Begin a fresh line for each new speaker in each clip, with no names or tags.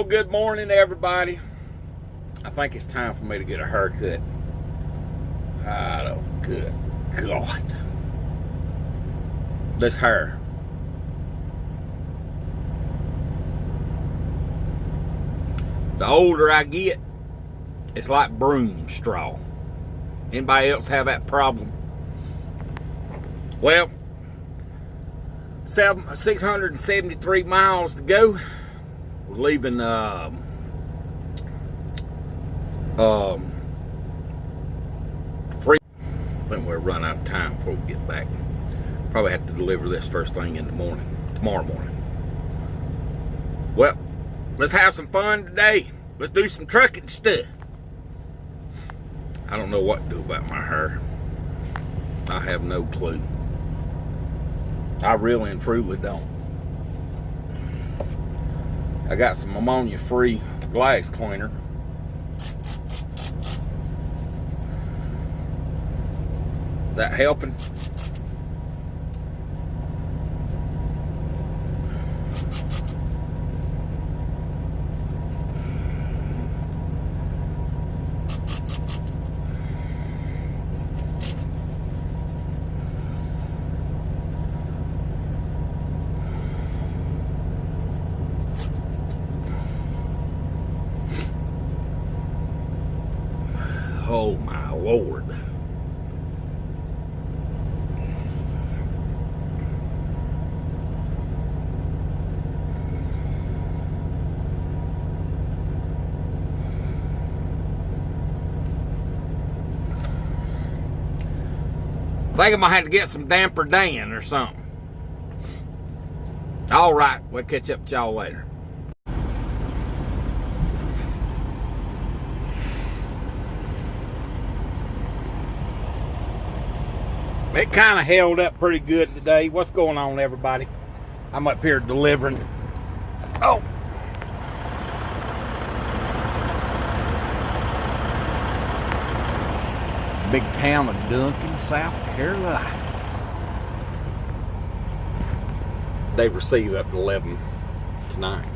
Well, good morning, everybody. I think it's time for me to get a haircut. Oh, good God. This hair. The older I get, it's like broom straw. Anybody else have that problem? Well, 673 miles to go. We're leaving free. I think we'll run out of time before we get back. Probably have to deliver this first thing in the morning, tomorrow morning. Well, let's have some fun today. Let's do some trucking stuff. I don't know what to do about my hair. I have no clue. I really and truly don't. I got some ammonia-free glass cleaner. That helping? Oh my Lord. I think I might have to get some Damper Dan or something. All right, we'll catch up with y'all later. It kind of held up pretty good today. What's going on, everybody? I'm up here delivering. Oh. Big town of Duncan, South Carolina. They receive up to 11 tonight.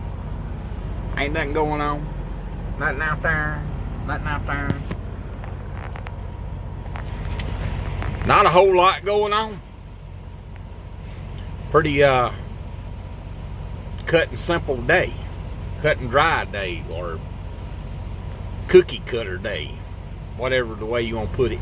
Ain't nothing going on. Nothing out there. Nothing out there. Not a whole lot going on. Pretty cut and simple day. Cut and dry day, or cookie cutter day. Whatever the way you want to put it.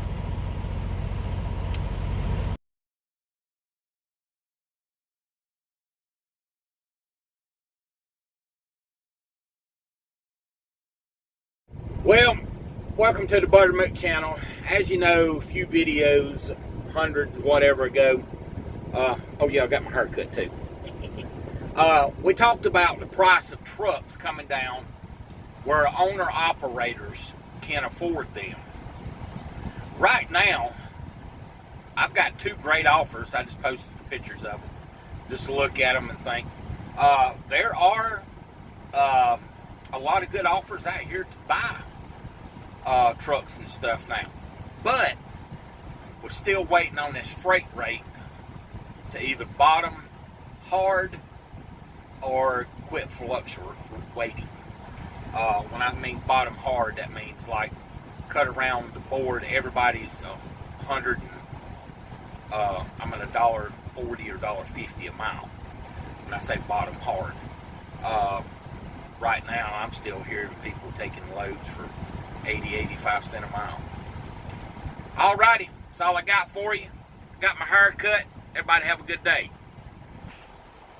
Well, welcome to the Buttermilk channel. As you know, a few videos, hundreds, whatever ago. Oh yeah, I got my hair cut too. We talked about the price of trucks coming down where owner-operators can afford them. Right now, I've got two great offers. I just posted the pictures of them just to look at them and think. There are a lot of good offers out here to buy trucks and stuff now. But we're still waiting on this freight rate to either bottom hard or quit fluctuating. When I mean bottom hard, that means like cut around the board, everybody's $100 and $1.40 or $1.50 a mile. When I say bottom hard, right now I'm still hearing people taking loads for 80-85 cents a mile. Alrighty, that's all I got for you. Got my hair cut. Everybody have a good day.